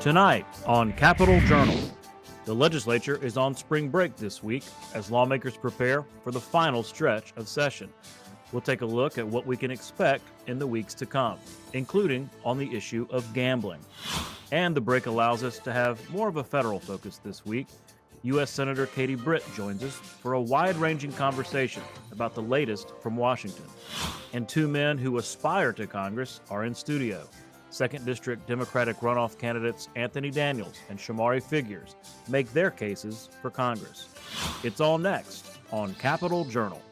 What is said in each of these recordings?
Tonight on Capitol Journal, the legislature is on spring break this week as lawmakers prepare for the final stretch of session. We'll take a look at what we can expect in the weeks to come, including on the issue of gambling. And the break allows us to have more of a federal focus this week. U.S. Senator Britt joins us for a wide-ranging conversation about the latest from Washington. And two men who aspire to Congress are in studio. 2nd District Democratic runoff candidates Anthony Daniels and Shamari Figures make their cases for Congress. It's all next on Capitol Journal.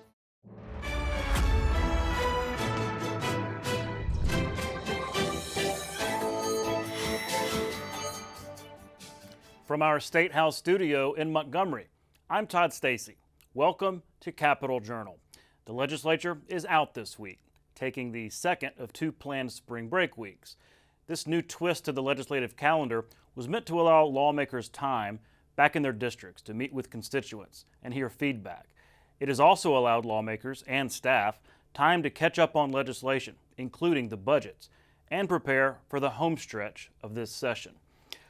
From our State House studio in Montgomery, I'm Todd Stacy. Welcome to Capitol Journal. The legislature is out this week, taking the second of two planned spring break weeks. This new twist to the legislative calendar was meant to allow lawmakers time back in their districts to meet with constituents and hear feedback. It has also allowed lawmakers and staff time to catch up on legislation, including the budgets, and prepare for the homestretch of this session.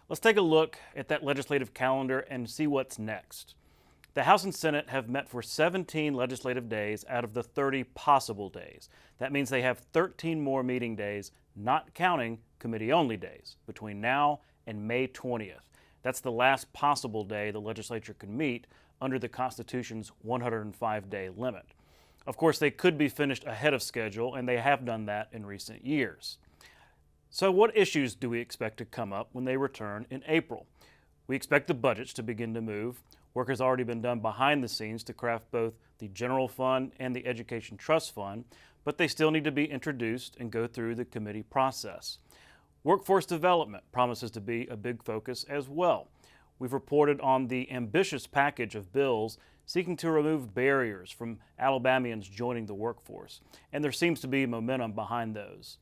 Let's take a look at that legislative calendar and see what's next. The House and Senate have met for 17 legislative days out of the 30 possible days. That means they have 13 more meeting days, not counting committee-only days, between now and May 20th. That's the last possible day the legislature can meet under the Constitution's 105-day limit. Of course, they could be finished ahead of schedule, and they have done that in recent years. So what issues do we expect to come up when they return in April? We expect the budgets to begin to move. Work has already been done behind the scenes to craft both the general fund and the education trust fund, but they still need to be introduced and go through the committee process. Workforce development promises to be a big focus as well. We've reported on the ambitious package of bills seeking to remove barriers from Alabamians joining the workforce, and there seems to be momentum behind those.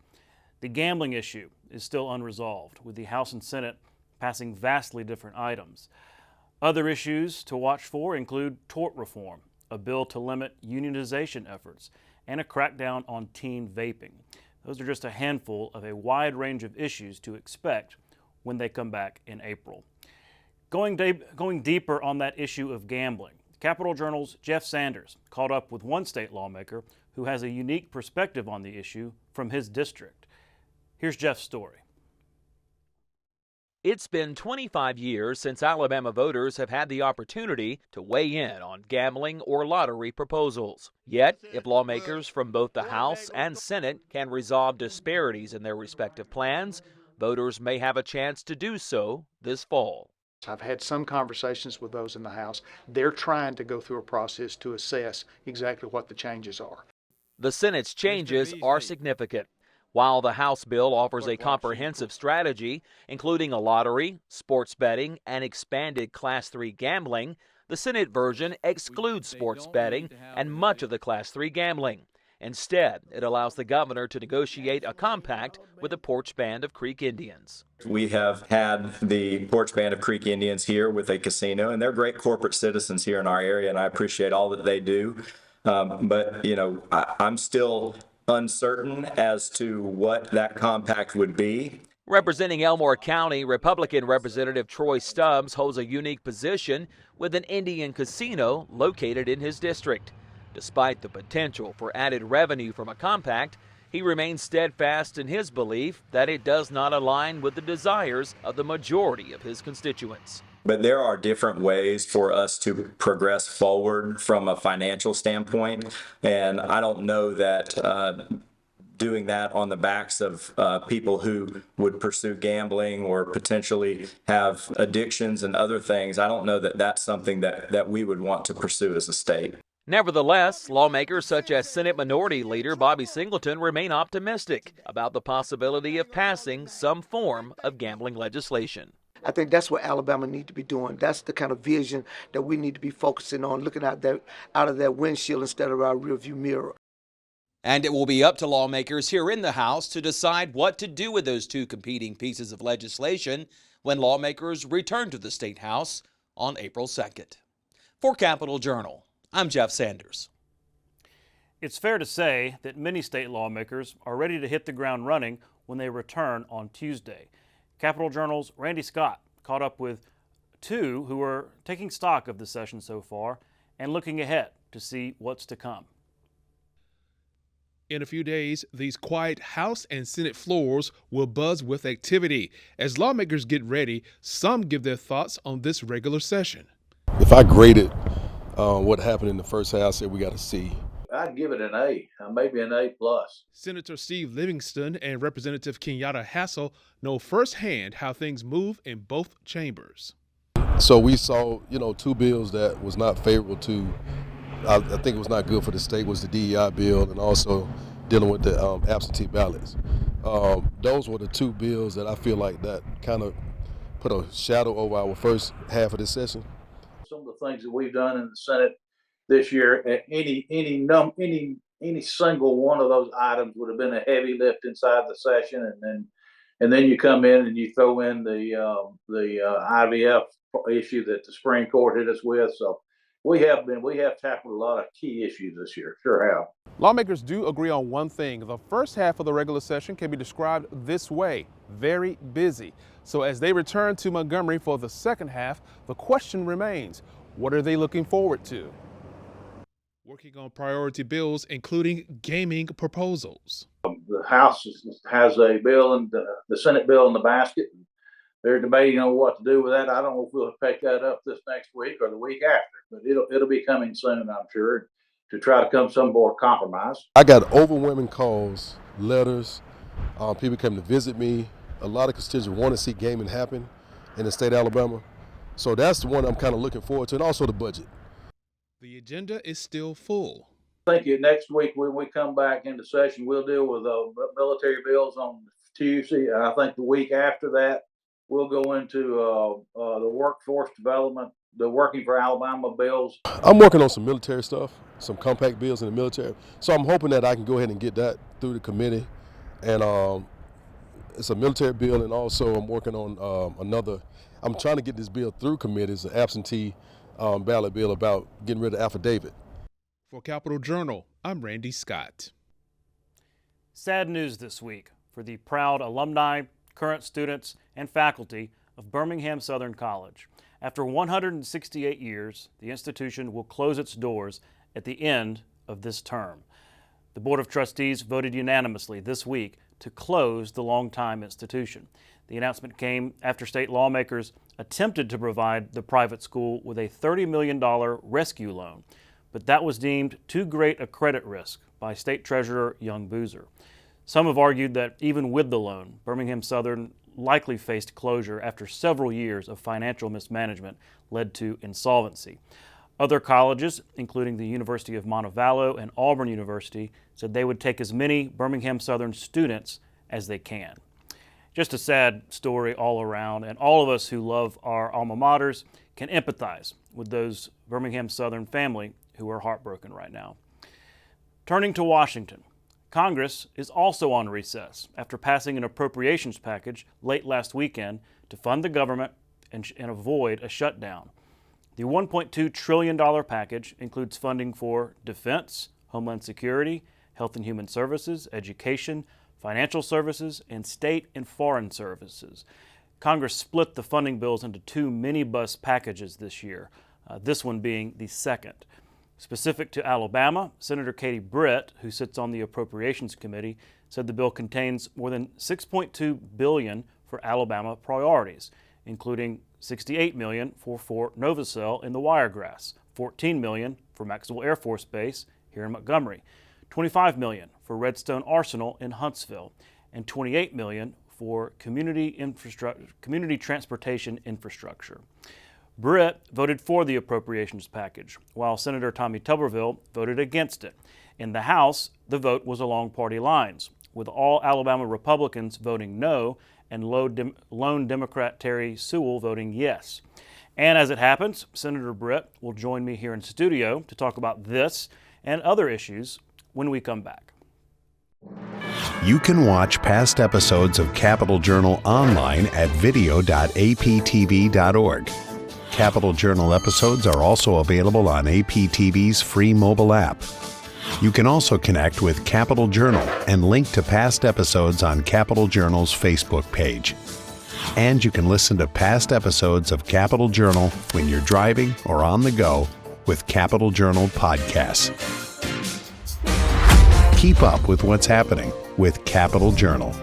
The gambling issue is still unresolved, with the House and Senate passing vastly different items. Other issues to watch for include tort reform, a bill to limit unionization efforts, and a crackdown on teen vaping. Those are just a handful of a wide range of issues to expect when they come back in April. Going deeper on that issue of gambling, Capitol Journal's Jeff Sanders caught up with one state lawmaker who has a unique perspective on the issue from his district. Here's Jeff's story. It's been 25 years since Alabama voters have had the opportunity to weigh in on gambling or lottery proposals. Yet, if lawmakers from both the House and Senate can resolve disparities in their respective plans, voters may have a chance to do so this fall. I've had some conversations with those in the House. They're trying to go through a process to assess exactly what the changes are. The Senate's changes are significant. While the House bill offers a comprehensive strategy, including a lottery, sports betting, and expanded Class 3 gambling, the Senate version excludes sports betting and much of the Class 3 gambling. Instead, it allows the governor to negotiate a compact with the Porch Band of Creek Indians. We have had the Porch Band of Creek Indians here with a casino, and they're great corporate citizens here in our area, and I appreciate all that they do. But, I'm still uncertain as to what that compact would be. Representing Elmore County, Republican Representative Troy Stubbs holds a unique position with an Indian casino located in his district. Despite the potential for added revenue from a compact, he remains steadfast in his belief that it does not align with the desires of the majority of his constituents. But there are different ways for us to progress forward from a financial standpoint, and I don't know that doing that on the backs of people who would pursue gambling or potentially have addictions and other things, I don't know that that's something that we would want to pursue as a state. Nevertheless, lawmakers such as Senate Minority Leader Bobby Singleton remain optimistic about the possibility of passing some form of gambling legislation. I think that's what Alabama needs to be doing. That's the kind of vision that we need to be focusing on, looking out of that windshield instead of our rearview mirror. And it will be up to lawmakers here in the House to decide what to do with those two competing pieces of legislation when lawmakers return to the State House on April 2nd. For Capitol Journal, I'm Jeff Sanders. It's fair to say that many state lawmakers are ready to hit the ground running when they return on Tuesday. Capitol Journal's Randy Scott caught up with two who are taking stock of the session so far and looking ahead to see what's to come. In a few days, these quiet House and Senate floors will buzz with activity. As lawmakers get ready, some give their thoughts on this regular session. If I graded what happened in the first half, I said we got a C. I'd give it an A, maybe an A+. Senator Steve Livingston and Representative Kenyatta Hassel know firsthand how things move in both chambers. So we saw, two bills that was not favorable to, I think it was not good for the state, was the DEI bill and also dealing with the absentee ballots. Those were the two bills that I feel like that kind of put a shadow over our first half of this session. Some of the things that we've done in the Senate this year, any single one of those items would have been a heavy lift inside the session, and then you come in and you throw in the IVF issue that the Supreme Court hit us with. So we have tackled a lot of key issues this year. Sure have. Lawmakers do agree on one thing. The first half of the regular session can be described this way: very busy. So as they return to Montgomery for the second half, the question remains, what are they looking forward to? Working on priority bills, including gaming proposals. The House has a bill and the Senate bill in the basket. They're debating on what to do with that. I don't know if we'll pick that up this next week or the week after, but it'll be coming soon, I'm sure, to try to come some more compromise. I got overwhelming calls, letters, people came to visit me. A lot of constituents want to see gaming happen in the state of Alabama. So that's the one I'm kind of looking forward to, and also the budget. The agenda is still full. I think next week when we come back into session, we'll deal with military bills on Tuesday. And I think the week after that, we'll go into the workforce development, the Working for Alabama bills. I'm working on some military stuff, some compact bills in the military. So I'm hoping that I can go ahead and get that through the committee. And it's a military bill, and also I'm working on I'm trying to get this bill through committees, an absentee ballot bill about getting rid of affidavit. For Capitol Journal, I'm Randy Scott. Sad news this week for the proud alumni, current students, and faculty of Birmingham Southern College. After 168 years, the institution will close its doors at the end of this term. The Board of Trustees voted unanimously this week to close the longtime institution. The announcement came after state lawmakers attempted to provide the private school with a $30 million rescue loan, but that was deemed too great a credit risk by State Treasurer Young Boozer. Some have argued that even with the loan, Birmingham Southern likely faced closure after several years of financial mismanagement led to insolvency. Other colleges, including the University of Montevallo and Auburn University, said they would take as many Birmingham Southern students as they can. Just a sad story all around, and all of us who love our alma maters can empathize with those Birmingham Southern family who are heartbroken right now. Turning to Washington, Congress is also on recess after passing an appropriations package late last weekend to fund the government and avoid a shutdown. The $1.2 trillion package includes funding for defense, homeland security, health and human services, education, financial services, and state and foreign services. Congress split the funding bills into two minibus packages this year, this one being the second. Specific to Alabama, Senator Katie Britt, who sits on the Appropriations Committee, said the bill contains more than $6.2 billion for Alabama priorities, including $68 million for Fort Novacell in the Wiregrass, $14 million for Maxwell Air Force Base here in Montgomery, $25 million for Redstone Arsenal in Huntsville, and $28 million for community transportation infrastructure. Britt voted for the appropriations package, while Senator Tommy Tuberville voted against it. In the House, the vote was along party lines, with all Alabama Republicans voting no and lone Democrat Terry Sewell voting yes. And as it happens, Senator Britt will join me here in studio to talk about this and other issues when we come back. You can watch past episodes of Capitol Journal online at video.aptv.org. Capitol Journal episodes are also available on APTV's free mobile app. You can also connect with Capitol Journal and link to past episodes on Capitol Journal's Facebook page. And you can listen to past episodes of Capital Journal when you're driving or on the go with Capital Journal Podcasts. Keep up with what's happening with Capital Journal.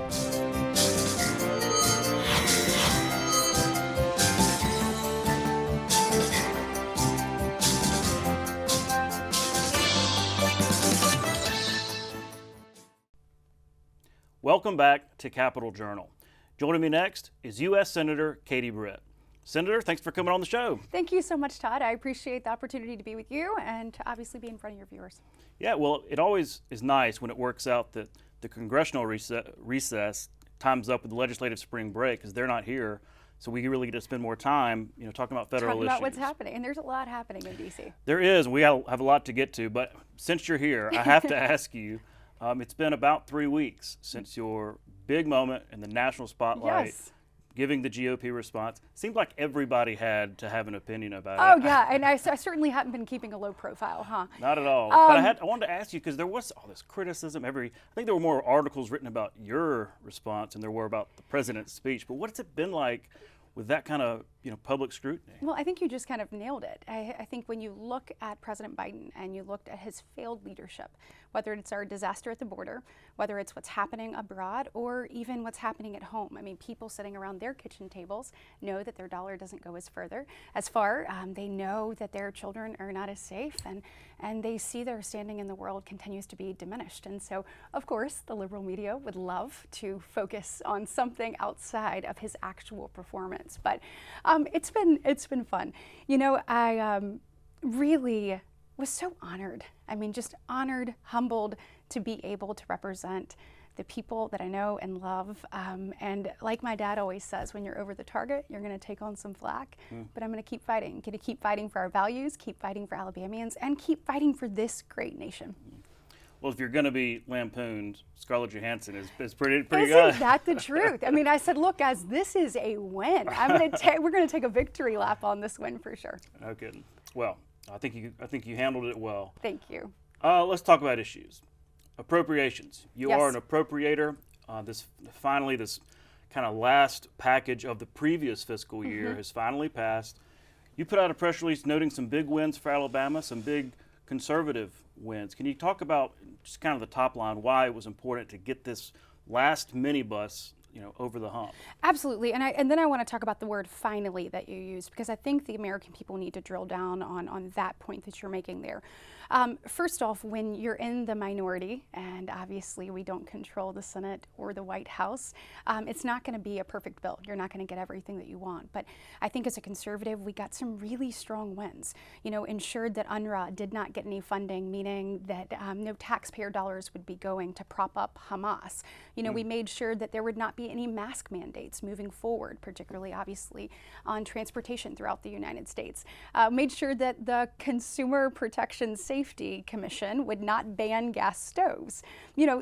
Welcome back to Capital Journal. Joining me next is U.S. Senator Katie Britt. Senator, thanks for coming on the show. Thank you so much, Todd. I appreciate the opportunity to be with you and to obviously be in front of your viewers. Yeah, well, it always is nice when it works out that the congressional recess times up with the legislative spring break because they're not here. So we really get to spend more time, talking about federal issues. Talking about what's happening, and there's a lot happening in D.C. There is. We have a lot to get to, but since you're here, I have to ask you, it's been about 3 weeks since your big moment in the national spotlight. Yes. Giving the GOP response. Seemed like everybody had to have an opinion about Oh, it. yeah, and I certainly haven't been keeping a low profile, huh? Not at all. But I wanted to ask you, because there was all this criticism. I think there were more articles written about your response than there were about the president's speech. But what's it been like with that kind of public scrutiny? Well, I think you just kind of nailed it. I think when you look at President Biden and you looked at his failed leadership, whether it's our disaster at the border, whether it's what's happening abroad, or even what's happening at home. I mean, people sitting around their kitchen tables know that their dollar doesn't go as far. They know that their children are not as safe, and they see their standing in the world continues to be diminished. And so, of course, the liberal media would love to focus on something outside of his actual performance. But it's been fun. I really was so honored. I mean, just honored, humbled to be able to represent the people that I know and love. And like my dad always says, when you're over the target, you're going to take on some flack. But I'm going to keep fighting. Going to keep fighting for our values, keep fighting for Alabamians, and keep fighting for this great nation. Well, if you're going to be lampooned, Scarlett Johansson is pretty good. Isn't that the truth? I mean, I said, look, guys, this is a win. We're going to take a victory lap on this win for sure. No kidding. Well, I think you handled it well. Thank you. Let's talk about issues. Appropriations. You Yes. are an appropriator. This kind of last package of the previous fiscal year has finally passed. You put out a press release noting some big wins for Alabama, some big conservative wins. Can you talk about just kind of the top line, why it was important to get this last minibus over the hump? Absolutely, and then I want to talk about the word finally that you used, because I think the American people need to drill down on that point that you're making there. First off, when you're in the minority, and obviously we don't control the Senate or the White House, it's not going to be a perfect bill. You're not going to get everything that you want. But I think as a conservative, we got some really strong wins. Ensured that UNRWA did not get any funding, meaning that no taxpayer dollars would be going to prop up Hamas. We made sure that there would not be any mask mandates moving forward, particularly obviously on transportation throughout the United States. Made sure that the Consumer Protection Safety Commission would not ban gas stoves.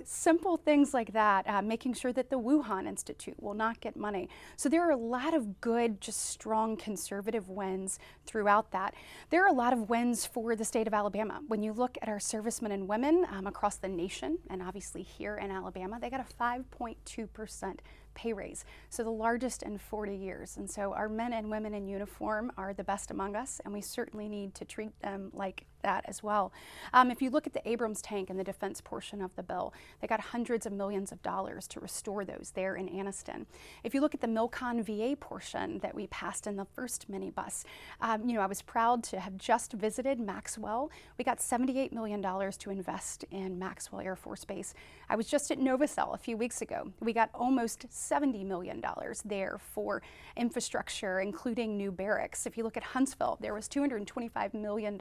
Simple things like that, making sure that the Wuhan Institute will not get money. So there are a lot of good, just strong conservative wins throughout that. There are a lot of wins for the state of Alabama. When you look at our servicemen and women across the nation, and obviously here in Alabama, they got a 5.2% pay raise, so the largest in 40 years. And so our men and women in uniform are the best among us, and we certainly need to treat them like that as well. If you look at the Abrams tank and the defense portion of the bill, they got hundreds of millions of dollars to restore those there in Anniston. If you look at the Milcon VA portion that we passed in the first minibus, I was proud to have just visited Maxwell. We got $78 million to invest in Maxwell Air Force Base. I was just at Novacell a few weeks ago. We got almost $70 million there for infrastructure, including new barracks. If you look at Huntsville, there was $225 million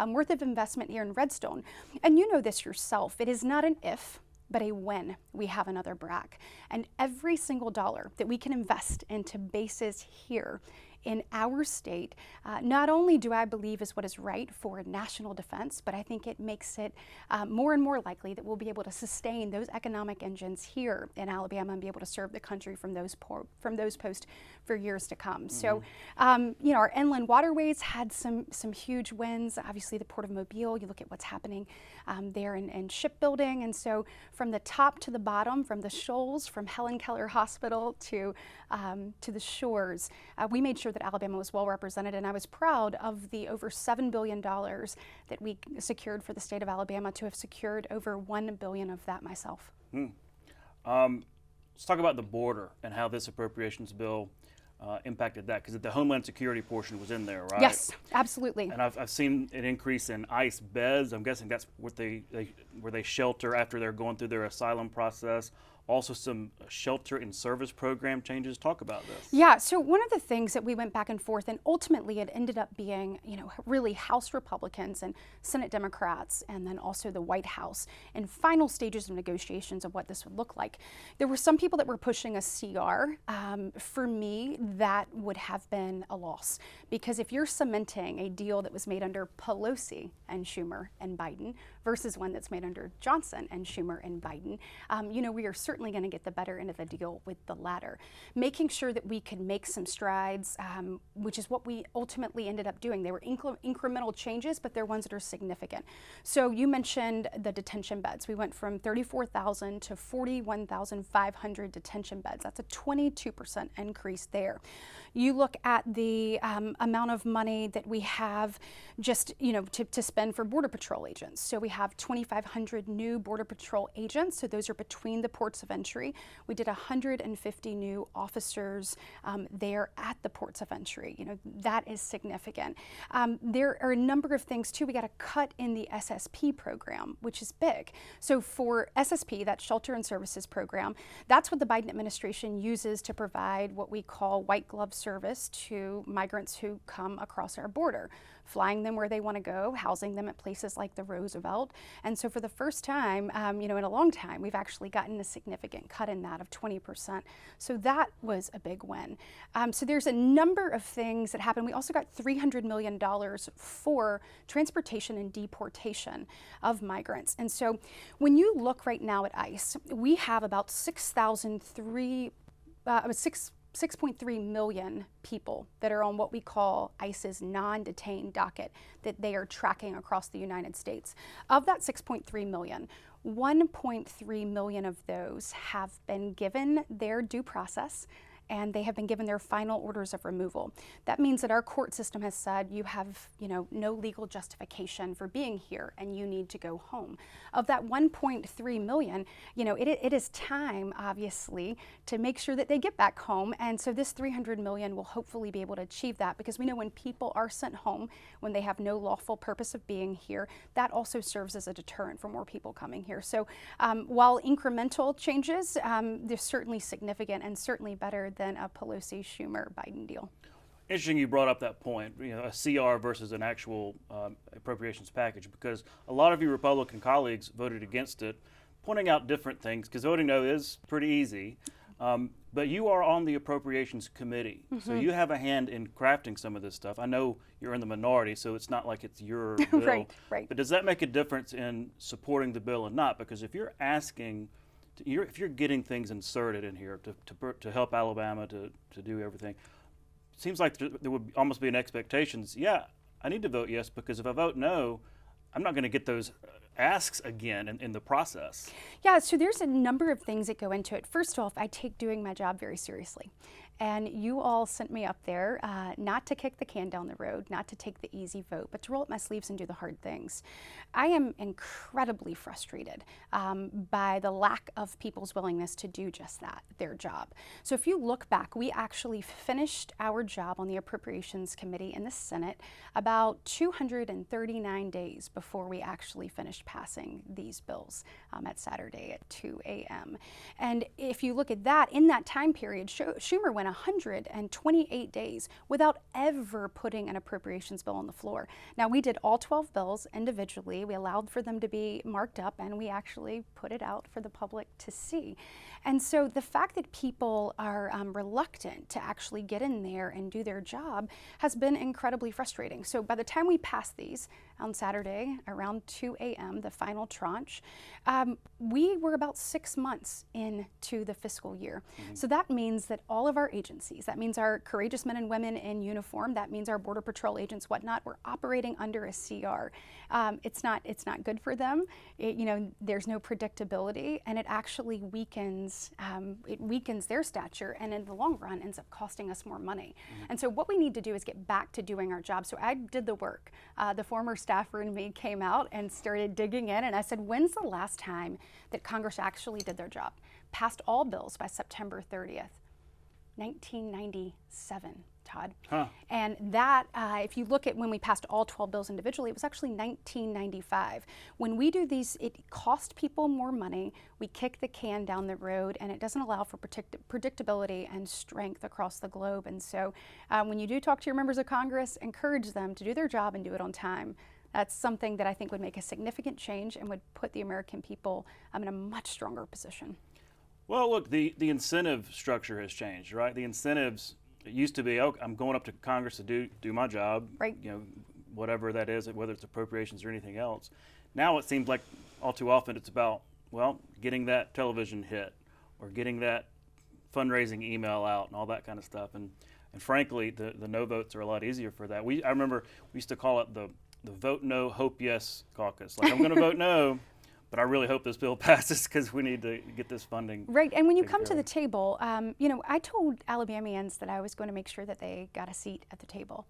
worth of investment here in Redstone. And you know this yourself, it is not an if, but a when we have another BRAC. And every single dollar that we can invest into bases here in our state, not only do I believe is what is right for national defense, but I think it makes it more and more likely that we'll be able to sustain those economic engines here in Alabama and be able to serve the country from those for years to come. So, you know, our inland waterways had some huge wins. Obviously, the Port of Mobile, you look at what's happening there in shipbuilding. And so from the top to the bottom, from the shoals, from Helen Keller Hospital to the shores, we made sure that Alabama was well represented. And I was proud of the over $7 billion that we secured for the state of Alabama, to have secured over $1 billion of that myself. Let's talk about the border and how this appropriations bill impacted that, because the Homeland Security portion was in there, right? Yes, absolutely. And I've seen an increase in ICE beds. I'm guessing that's what where they shelter after they're going through their asylum process. Also some shelter and service program changes. Talk about this. Yeah, so one of the things that we went back and forth, and ultimately it ended up being, you know, really House Republicans and Senate Democrats, and then also the White House in final stages of negotiations of what this would look like. There were some people that were pushing a CR. For me, that would have been a loss, because if you're cementing a deal that was made under Pelosi and Schumer and Biden versus one that's made under Johnson and Schumer and Biden, you know, we are certainly going to get the better end of the deal with the latter. Making sure that we could make some strides, which is what we ultimately ended up doing. They were incremental changes, but they're ones that are significant. So you mentioned the detention beds. We went from 34,000 to 41,500 detention beds. That's a 22% increase there. You look at the amount of money that we have just, you know, to spend for Border Patrol agents. So we have 2,500 new Border Patrol agents. So those are between the ports of entry. We did 150 new officers there at the ports of entry. You know, that is significant. There are a number of things too. We got a cut in the SSP program, which is big. So for SSP, that Shelter and Services Program, that's what the Biden administration uses to provide what we call white glove service to migrants who come across our border, flying them where they want to go, housing them at places like the Roosevelt. And so for the first time, you know, in a long time, we've actually gotten a significant cut in that of 20%. So that was a big win. So there's a number of things that happened. We also got $300 million for transportation and deportation of migrants. And so when you look right now at ICE, we have about 6.3 million people that are on what we call ICE's non-detained docket that they are tracking across the United States. Of that 6.3 million, 1.3 million of those have been given their due process, and they have been given their final orders of removal. That means that our court system has said you have, you know, no legal justification for being here and you need to go home. Of that 1.3 million, you know, it is time, obviously, to make sure that they get back home. And so this 300 million will hopefully be able to achieve that, because we know when people are sent home, when they have no lawful purpose of being here, that also serves as a deterrent for more people coming here. So while incremental changes, they're certainly significant and certainly better than a Pelosi, Schumer, Biden deal. Interesting you brought up that point, you know, a CR versus an actual appropriations package, because a lot of your Republican colleagues voted against it, pointing out different things, because voting no is pretty easy. But you are on the appropriations committee, so you have a hand in crafting some of this stuff. I know you're in the minority, so it's not like it's your bill. Right. But does that make a difference in supporting the bill or not? Because if you're asking, if you're getting things inserted in here to help Alabama to do everything, it seems like there would almost be an expectation. Yeah, I need to vote yes, because if I vote no, I'm not going to get those asks again in the process. Yeah, so there's a number of things that go into it. First off, I take doing my job very seriously. And you all sent me up there not to kick the can down the road, not to take the easy vote, but to roll up my sleeves and do the hard things. I am incredibly frustrated by the lack of people's willingness to do just that, their job. So if you look back, we actually finished our job on the Appropriations Committee in the Senate about 239 days before we actually finished passing these bills at Saturday at 2 a.m. And if you look at that, in that time period, Schumer went 128 days without ever putting an appropriations bill on the floor. Now, we did all 12 bills individually. We allowed for them to be marked up, and we actually put it out for the public to see. And so the fact that people are reluctant to actually get in there and do their job has been incredibly frustrating. So by the time we passed these, on Saturday around 2 a.m., the final tranche. We were about 6 months into the fiscal year. So that means that all of our agencies, that means our courageous men and women in uniform, that means our Border Patrol agents, whatnot, we're operating under a CR. It's not good for them. There's no predictability, and it actually weakens their stature, and in the long run ends up costing us more money. And so what we need to do is get back to doing our job. So I did the work. The former staffer in me came out and started digging in, and I said, when's the last time that Congress actually did their job? Passed all bills by September 30th, 1997. Todd. And that, if you look at when we passed all 12 bills individually, it was actually 1995. When we do these, it costs people more money, we kick the can down the road, and it doesn't allow for predictability and strength across the globe. And so when you do talk to your members of Congress, encourage them to do their job and do it on time. That's something that I think would make a significant change and would put the American people in a much stronger position. Well, look, the incentive structure has changed, right? The incentives, it used to be, oh, I'm going up to Congress to do my job, right? Whatever that is, whether it's appropriations or anything else. Now it seems like all too often it's about, well, getting that television hit or getting that fundraising email out and all that kind of stuff. And frankly, the no votes are a lot easier for that. I remember we used to call it the vote no, hope yes caucus. Like, I'm going to vote no, but I really hope this bill passes because we need to get this funding. Right, and when you come to the table, I told Alabamians that I was going to make sure that they got a seat at the table.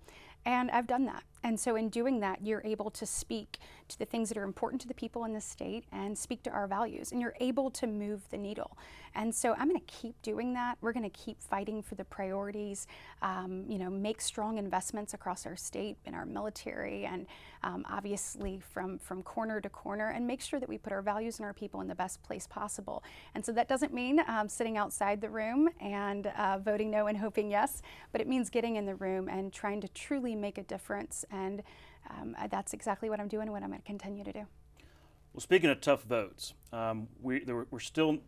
And I've done that. And so in doing that, you're able to speak to the things that are important to the people in the state and speak to our values. And you're able to move the needle. And so I'm going to keep doing that. We're going to keep fighting for the priorities, make strong investments across our state in our military and obviously from corner to corner, and make sure that we put our values and our people in the best place possible. And so that doesn't mean sitting outside the room and voting no and hoping yes, but it means getting in the room and trying to truly make a difference. And that's exactly what I'm doing and what I'm going to continue to do. Well, speaking of tough votes, we're still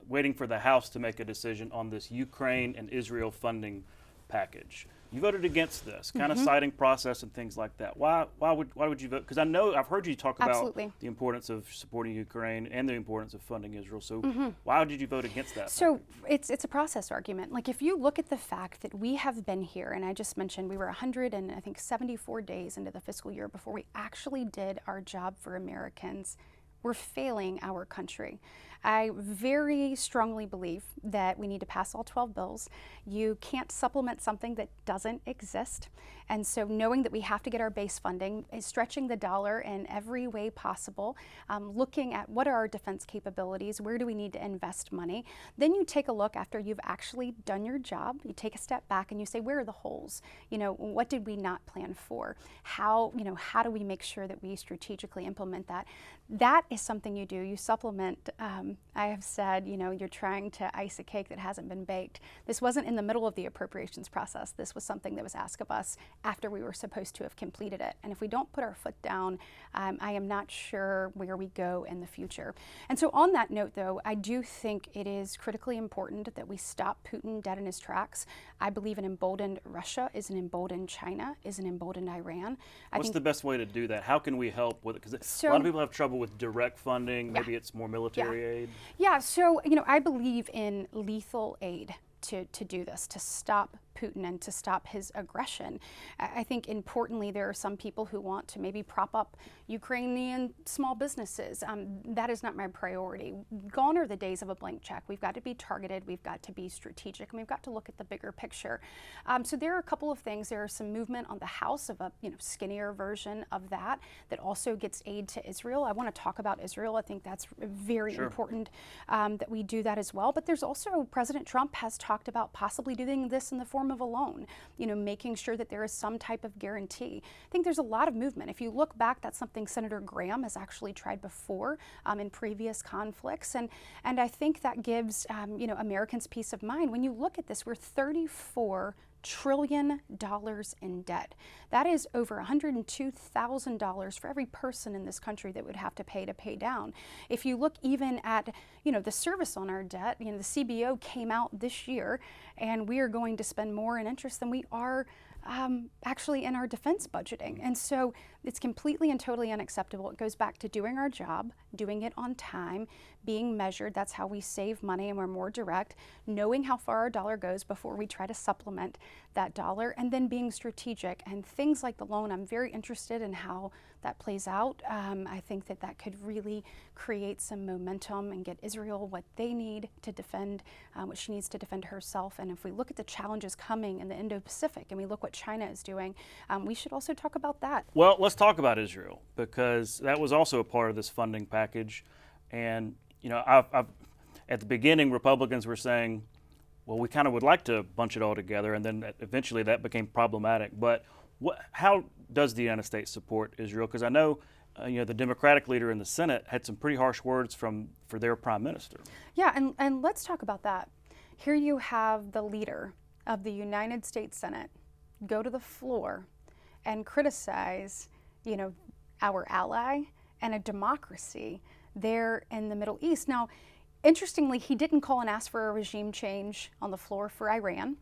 waiting for the House to make a decision on this Ukraine and Israel funding package. You voted against this, kind of citing process and things like that. Why would you vote? Because I know I've heard you talk about the importance of supporting Ukraine and the importance of funding Israel. So why did you vote against that? So it's a process argument. Like, if you look at the fact that we have been here, and I just mentioned we were 174 days into the fiscal year before we actually did our job for Americans. We're failing our country. I very strongly believe that we need to pass all 12 bills. You can't supplement something that doesn't exist. And so knowing that we have to get our base funding, is stretching the dollar in every way possible, looking at what are our defense capabilities, where do we need to invest money. Then you take a look after you've actually done your job, you take a step back and you say, where are the holes? What did we not plan for? How do we make sure that we strategically implement that? That is something you do. You supplement. I have said, you're trying to ice a cake that hasn't been baked. This wasn't in the middle of the appropriations process. This was something that was asked of us after we were supposed to have completed it. And if we don't put our foot down, I am not sure where we go in the future. And so on that note, though, I do think it is critically important that we stop Putin dead in his tracks. I believe an emboldened Russia is an emboldened China, is an emboldened Iran. What's the best way to do that? How can we help with it? Because a lot of people have trouble with direct funding. Maybe it's more military aid. Yeah, so I believe in lethal aid to do this, to stop Putin and to stop his aggression. I think importantly, there are some people who want to maybe prop up Ukrainian small businesses. That is not my priority. Gone are the days of a blank check. We've got to be targeted, we've got to be strategic, and we've got to look at the bigger picture. So there are a couple of things. There is some movement on the House of a skinnier version of that also gets aid to Israel. I want to talk about Israel. I think that's very important that we do that as well. But there's also, President Trump has talked about possibly doing this in the form of a loan, making sure that there is some type of guarantee. I think there's a lot of movement. If you look back, that's something Senator Graham has actually tried before in previous conflicts. And I think that gives, Americans peace of mind. When you look at this, we're $34 trillion in debt. That is over $102,000 for every person in this country that would have to pay down. If you look even at, the service on our debt, the CBO came out this year, and we are going to spend more in interest than we are actually in our defense budgeting. And so It's completely and totally unacceptable. It goes back to doing our job, doing it on time, being measured. That's how we save money and we're more direct, knowing how far our dollar goes before we try to supplement that dollar, and then being strategic. And things like the loan, I'm very interested in how that plays out. I think that that could really create some momentum and get Israel what they need to defend, what she needs to defend herself. And if we look at the challenges coming in the Indo-Pacific and we look what China is doing, we should also talk about that. Well, let's talk about Israel, because that was also a part of this funding package. And, you know, at the beginning, Republicans were saying, well, we kind of would like to bunch it all together, and then eventually that became problematic. But how does the United States support Israel? Because I know, the Democratic leader in the Senate had some pretty harsh words for their prime minister. Yeah, and let's talk about that. Here you have the leader of the United States Senate go to the floor and criticize, our ally and a democracy there in the Middle East. Now, interestingly, he didn't call and ask for a regime change on the floor for Iran,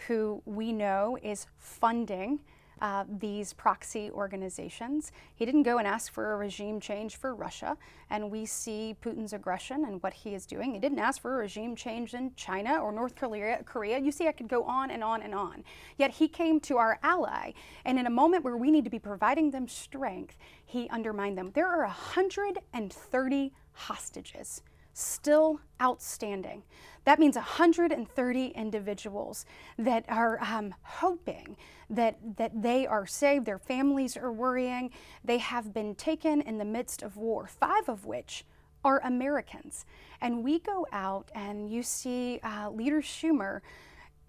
who we know is funding these proxy organizations. He didn't go and ask for a regime change for Russia, and we see Putin's aggression and what he is doing. He didn't ask for a regime change in China or North Korea. You see, I could go on and on and on. Yet he came to our ally, and in a moment where we need to be providing them strength, he undermined them. There are 130 hostages still outstanding. That means 130 individuals that are hoping that they are saved. Their families are worrying. They have been taken in the midst of war, 5 of which are Americans. And we go out and you see Leader Schumer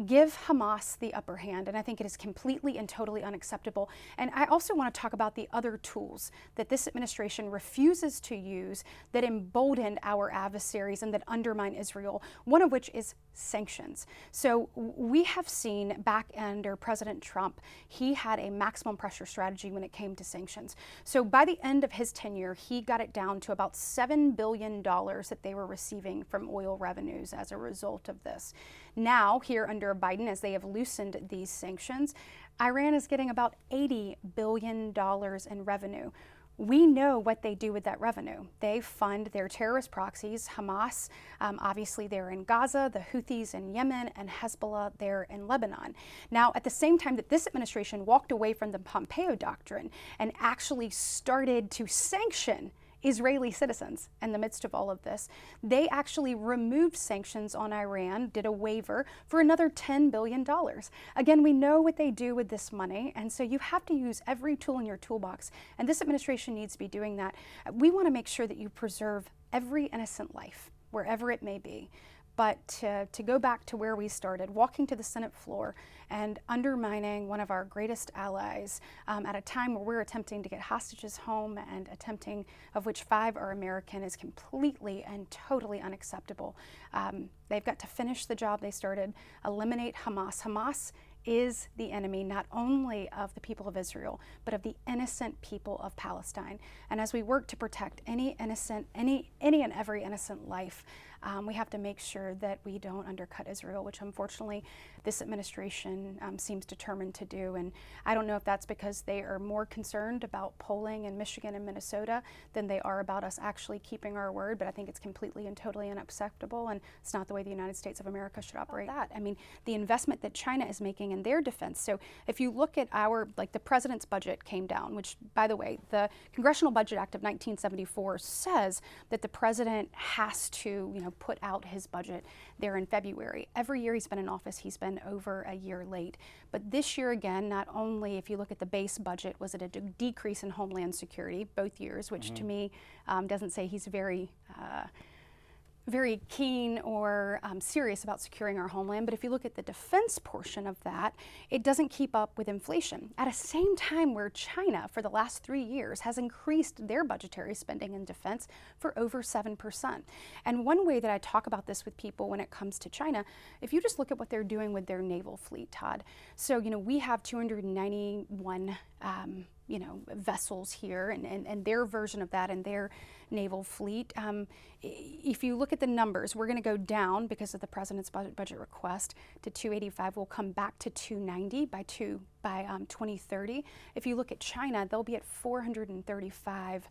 give Hamas the upper hand, and I think it is completely and totally unacceptable. And I also want to talk about the other tools that this administration refuses to use that embolden our adversaries and that undermine Israel, one of which is sanctions. So we have seen back under President Trump, he had a maximum pressure strategy when it came to sanctions. So by the end of his tenure, he got it down to about $7 billion that they were receiving from oil revenues as a result of this. Now, here under Biden, as they have loosened these sanctions, Iran is getting about $80 billion in revenue. We know what they do with that revenue. They fund their terrorist proxies, Hamas, obviously they're in Gaza, the Houthis in Yemen, and Hezbollah there in Lebanon. Now, at the same time that this administration walked away from the Pompeo Doctrine and actually started to sanction Israeli citizens in the midst of all of this, they actually removed sanctions on Iran, did a waiver for another $10 billion. Again, we know what they do with this money, and so you have to use every tool in your toolbox, and this administration needs to be doing that. We want to make sure that you preserve every innocent life, wherever it may be. But to go back to where we started, walking to the Senate floor and undermining one of our greatest allies at a time where we're attempting to get hostages home and attempting, of which 5 are American, is completely and totally unacceptable. They've got to finish the job they started, eliminate Hamas. Hamas is the enemy not only of the people of Israel, but of the innocent people of Palestine. And as we work to protect any and every innocent life, we have to make sure that we don't undercut Israel, which unfortunately this administration seems determined to do. And I don't know if that's because they are more concerned about polling in Michigan and Minnesota than they are about us actually keeping our word, but I think it's completely and totally unacceptable, and it's not the way the United States of America should operate. I mean, the investment that China is making in their defense. So if you look at the president's budget came down, which, by the way, the Congressional Budget Act of 1974 says that the president has to, put out his budget there in February. Every year he's been in office, he's been over a year late. But this year again, not only, if you look at the base budget, was it a decrease in Homeland Security both years, which to me doesn't say he's very keen or serious about securing our homeland. But if you look at the defense portion of that, it doesn't keep up with inflation. At a same time where China, for the last 3 years, has increased their budgetary spending in defense for over 7%. And one way that I talk about this with people when it comes to China, if you just look at what they're doing with their naval fleet, Todd. So, we have 291 vessels here, and their version of that and their naval fleet. If you look at the numbers, we're going to go down because of the president's budget request to 285. We'll come back to 290 by 2030. If you look at China, they'll be at 435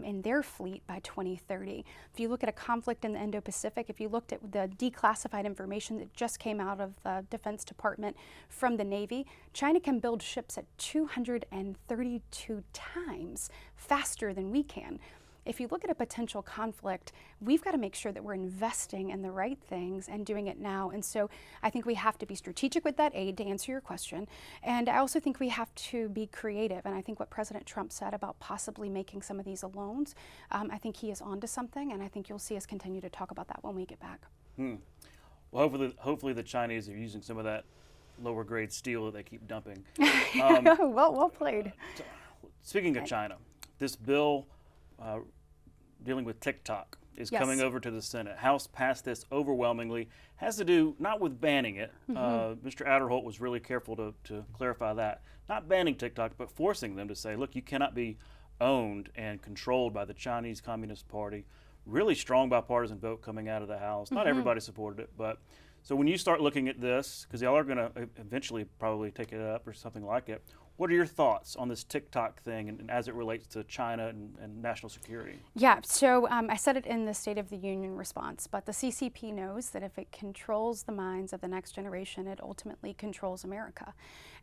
in their fleet by 2030. If you look at a conflict in the Indo-Pacific, if you looked at the declassified information that just came out of the Defense Department from the Navy, China can build ships at 232 times faster than we can. If you look at a potential conflict, we've got to make sure that we're investing in the right things and doing it now. And so I think we have to be strategic with that aid, to answer your question. And I also think we have to be creative. And I think what President Trump said about possibly making some of these loans, I think he is onto something. And I think you'll see us continue to talk about that when we get back. Well, hopefully the Chinese are using some of that lower grade steel that they keep dumping. Well played. Speaking of China, this bill dealing with TikTok is coming over to the Senate. House passed this overwhelmingly. Has to do not with banning it. Mr. Adderholt was really careful to clarify that. Not banning TikTok, but forcing them to say, look, you cannot be owned and controlled by the Chinese Communist Party. Really strong bipartisan vote coming out of the House. Not everybody supported it, but so when you start looking at this, because y'all are going to eventually probably take it up or something like it, what are your thoughts on this TikTok thing and as it relates to China and national security? Yeah, so I said it in the State of the Union response, but the CCP knows that if it controls the minds of the next generation, it ultimately controls America.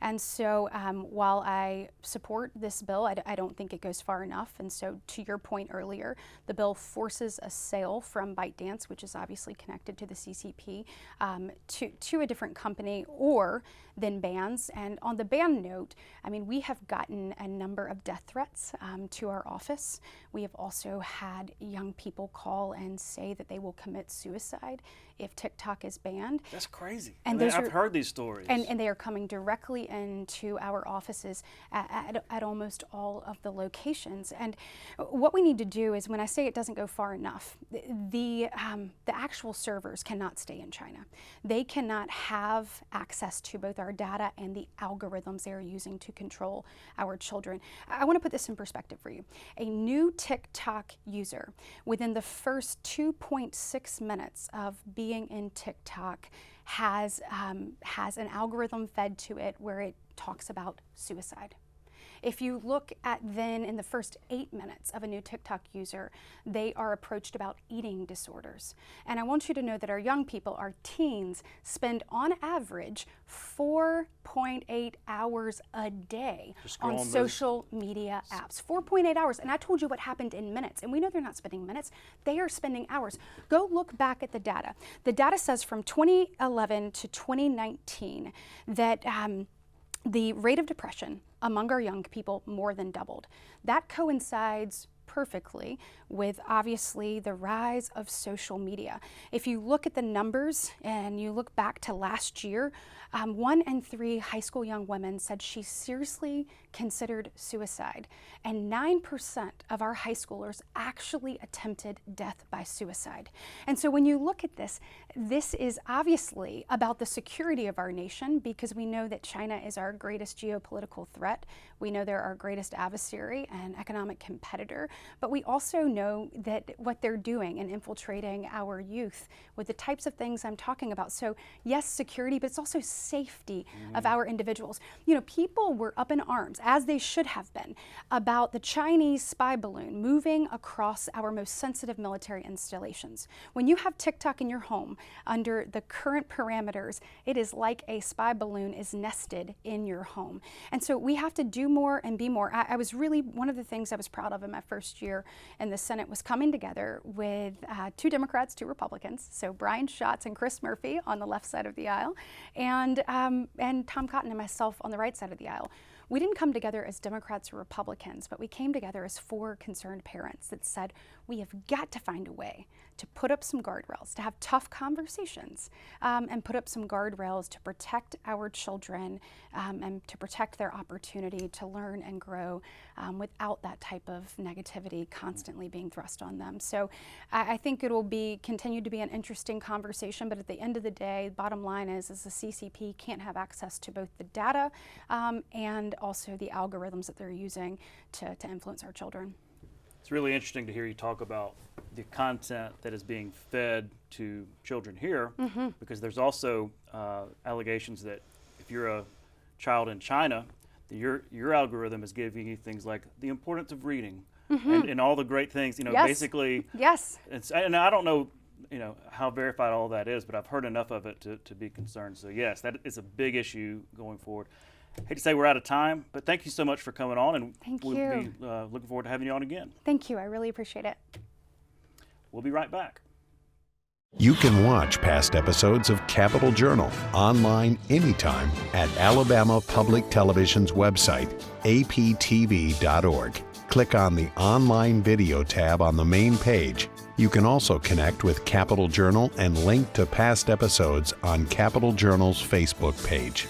And so while I support this bill, I don't think it goes far enough. And so to your point earlier, the bill forces a sale from ByteDance, which is obviously connected to the CCP, to a different company, or then bans. And on the ban note, I mean, we have gotten a number of death threats to our office. We have also had young people call and say that they will commit suicide if TikTok is banned. That's crazy. And I've heard these stories. And they are coming directly into our offices at almost all of the locations. And what we need to do is, when I say it doesn't go far enough, the actual servers cannot stay in China. They cannot have access to both our data and the algorithms they are using to control our children. I want to put this in perspective for you. A new TikTok user, within the first 2.6 minutes of being in TikTok, has an algorithm fed to it where it talks about suicide. If you look at then in the first 8 minutes of a new TikTok user, they are approached about eating disorders. And I want you to know that our young people, our teens, spend on average 4.8 hours a day on social media apps. 4.8 hours. And I told you what happened in minutes. And we know they're not spending minutes. They are spending hours. Go look back at the data. The data says from 2011 to 2019 that the rate of depression among our young people more than doubled. That coincides perfectly with, obviously, the rise of social media. If you look at the numbers and you look back to last year, 1 in 3 high school young women said she seriously considered suicide, and 9% of our high schoolers actually attempted death by suicide. And so when you look at this, this is obviously about the security of our nation, because we know that China is our greatest geopolitical threat. We know they're our greatest adversary and economic competitor, but we also know that what they're doing in infiltrating our youth with the types of things I'm talking about. So yes, security, but it's also safety of our individuals. You know, people were up in arms, as they should have been, about the Chinese spy balloon moving across our most sensitive military installations. When you have TikTok in your home, under the current parameters, it is like a spy balloon is nested in your home. And so we have to do more and be more. I was really, one of the things I was proud of in my first year in the Senate was coming together with 2 Democrats, 2 Republicans, so Brian Schatz and Chris Murphy on the left side of the aisle, and Tom Cotton and myself on the right side of the aisle. We didn't come together as Democrats or Republicans, but we came together as 4 concerned parents that said, we have got to find a way to put up some guardrails, to have tough conversations, and put up some guardrails to protect our children and to protect their opportunity to learn and grow without that type of negativity constantly being thrust on them. So I think it will continue to be an interesting conversation, but at the end of the day, the bottom line is the CCP can't have access to both the data and also the algorithms that they're using to influence our children. It's really interesting to hear you talk about the content that is being fed to children here, because there's also allegations that if you're a child in China, your algorithm is giving you things like the importance of reading and all the great things, Yes. basically. Yes. And I don't know, how verified all that is, but I've heard enough of it to be concerned. So yes, that is a big issue going forward. Hate to say we're out of time, but thank you so much for coming on, and Thank we'll you. be looking forward to having you on again. Thank you. I really appreciate it. We'll be right back. You can watch past episodes of Capitol Journal online anytime at Alabama Public Television's website, aptv.org. Click on the Online Video tab on the main page. You can also connect with Capitol Journal and link to past episodes on Capitol Journal's Facebook page.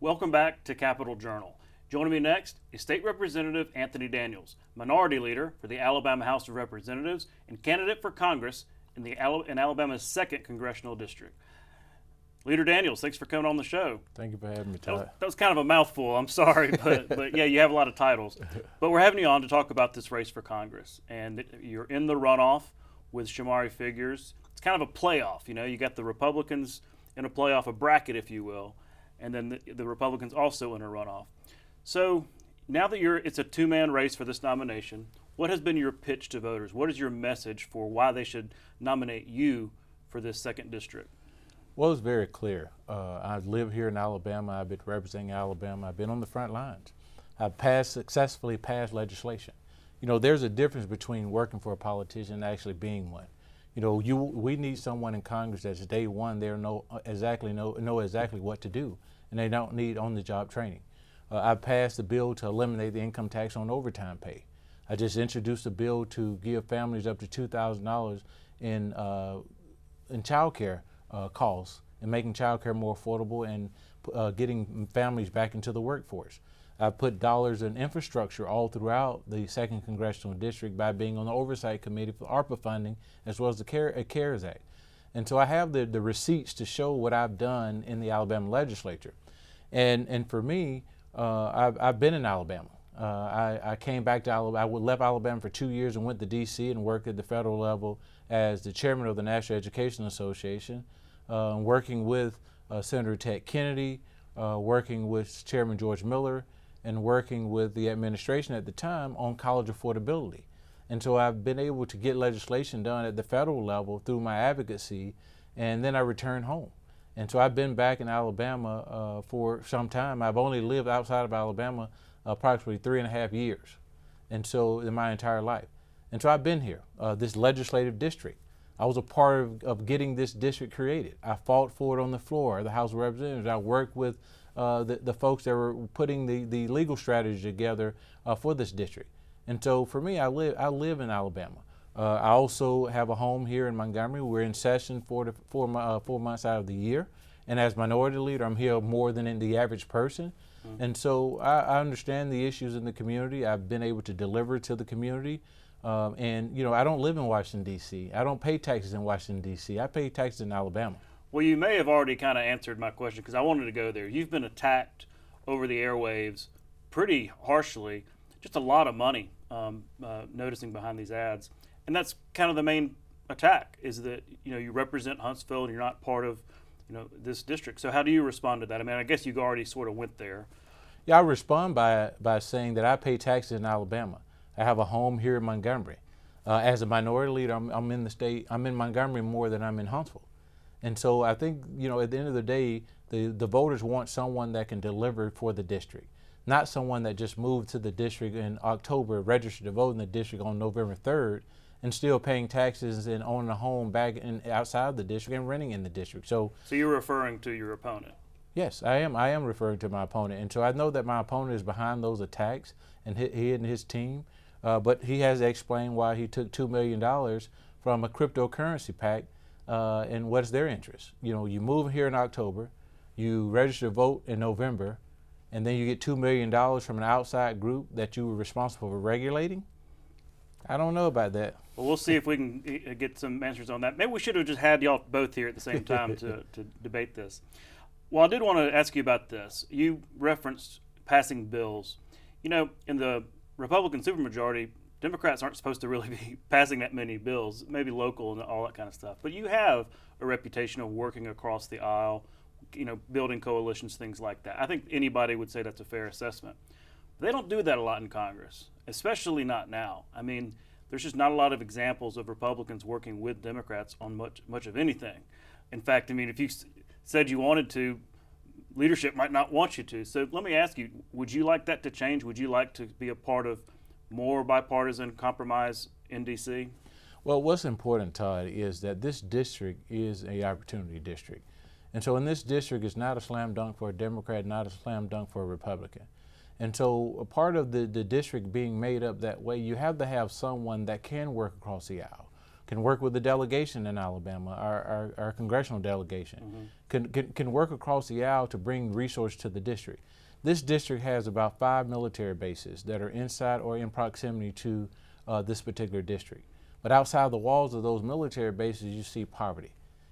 Welcome back to Capitol Journal. Joining me next is State Representative Anthony Daniels, Minority Leader for the Alabama House of Representatives and candidate for Congress in Alabama's 2nd Congressional District. Leader Daniels, thanks for coming on the show. Thank you for having me, Todd. That was kind of a mouthful, I'm sorry, but yeah, you have a lot of titles. But we're having you on to talk about this race for Congress, and you're in the runoff with Shamari figures. It's kind of a playoff, you got the Republicans in a playoff, a bracket, if you will, and then the Republicans also in a runoff. So now that it's a two-man race for this nomination, what has been your pitch to voters? What is your message for why they should nominate you for this 2nd district? Well, it's very clear. I live here in Alabama. I've been representing Alabama. I've been on the front lines. I've successfully passed legislation. There's a difference between working for a politician and actually being one. We need someone in Congress that's day one there know exactly what to do, and they don't need on-the-job training. I passed a bill to eliminate the income tax on overtime pay. I just introduced a bill to give families up to $2,000 in child care costs and making child care more affordable and getting families back into the workforce. I put dollars in infrastructure all throughout the 2nd Congressional District by being on the Oversight Committee for ARPA funding as well as the CARES Act. And so I have the receipts to show what I've done in the Alabama Legislature. And for me, I've been in Alabama. I came back to Alabama. I left Alabama for 2 years and went to D.C. and worked at the federal level as the chairman of the National Education Association, working with Senator Ted Kennedy, working with Chairman George Miller, and working with the administration at the time on college affordability. And so I've been able to get legislation done at the federal level through my advocacy, and then I returned home. And so I've been back in Alabama for some time. I've only lived outside of Alabama approximately 3.5 years, and so in my entire life. And so I've been here, this legislative district. I was a part of getting this district created. I fought for it on the floor of the House of Representatives. I worked with the folks that were putting the legal strategy together for this district. And so for me, I live in Alabama. I also have a home here in Montgomery. We're in session 4 months out of the year. And as minority leader, I'm here more than the average person. Mm-hmm. And so I understand the issues in the community. I've been able to deliver to the community. And I don't live in Washington, D.C. I don't pay taxes in Washington, D.C. I pay taxes in Alabama. Well, you may have already kind of answered my question because I wanted to go there. You've been attacked over the airwaves pretty harshly. Just a lot of money noticing behind these ads. And that's kind of the main attack is that, you represent Huntsville and you're not part of, this district. So how do you respond to that? I mean, I guess you already sort of went there. Yeah, I respond by saying that I pay taxes in Alabama. I have a home here in Montgomery. As a minority leader, I'm in Montgomery more than I'm in Huntsville. And so I think, at the end of the day, the voters want someone that can deliver for the district, not someone that just moved to the district in October, registered to vote in the district on November 3rd, and still paying taxes and owning a home back outside the district and renting in the district. So you're referring to your opponent? Yes, I am referring to my opponent. And so I know that my opponent is behind those attacks, and he and his team, but he has explained why he took $2 million from a cryptocurrency PAC, and what's their interest. You move here in October, you register to vote in November, and then you get $2 million from an outside group that you were responsible for regulating? I don't know about that. Well, we'll see if we can get some answers on that. Maybe we should have just had y'all both here at the same time to debate this. Well, I did want to ask you about this. You referenced passing bills. In the Republican supermajority, Democrats aren't supposed to really be passing that many bills, maybe local and all that kind of stuff. But you have a reputation of working across the aisle, building coalitions, things like that. I think anybody would say that's a fair assessment. But they don't do that a lot in Congress, especially not now. I mean, there's just not a lot of examples of Republicans working with Democrats on much of anything. In fact, I mean, if you said you wanted to, leadership might not want you to. So let me ask you, would you like that to change? Would you like to be a part of more bipartisan compromise in D.C.? Well, what's important, Todd, is that this district is an opportunity district. And so in this district, it's not a slam dunk for a Democrat, not a slam dunk for a Republican. And so a part of the district being made up that way, you have to have someone that can work across the aisle, can work with the delegation in Alabama, our congressional delegation, can work across the aisle to bring resources to the district. This district has about 5 military bases that are inside or in proximity to this particular district. But outside the walls of those military bases, you see poverty.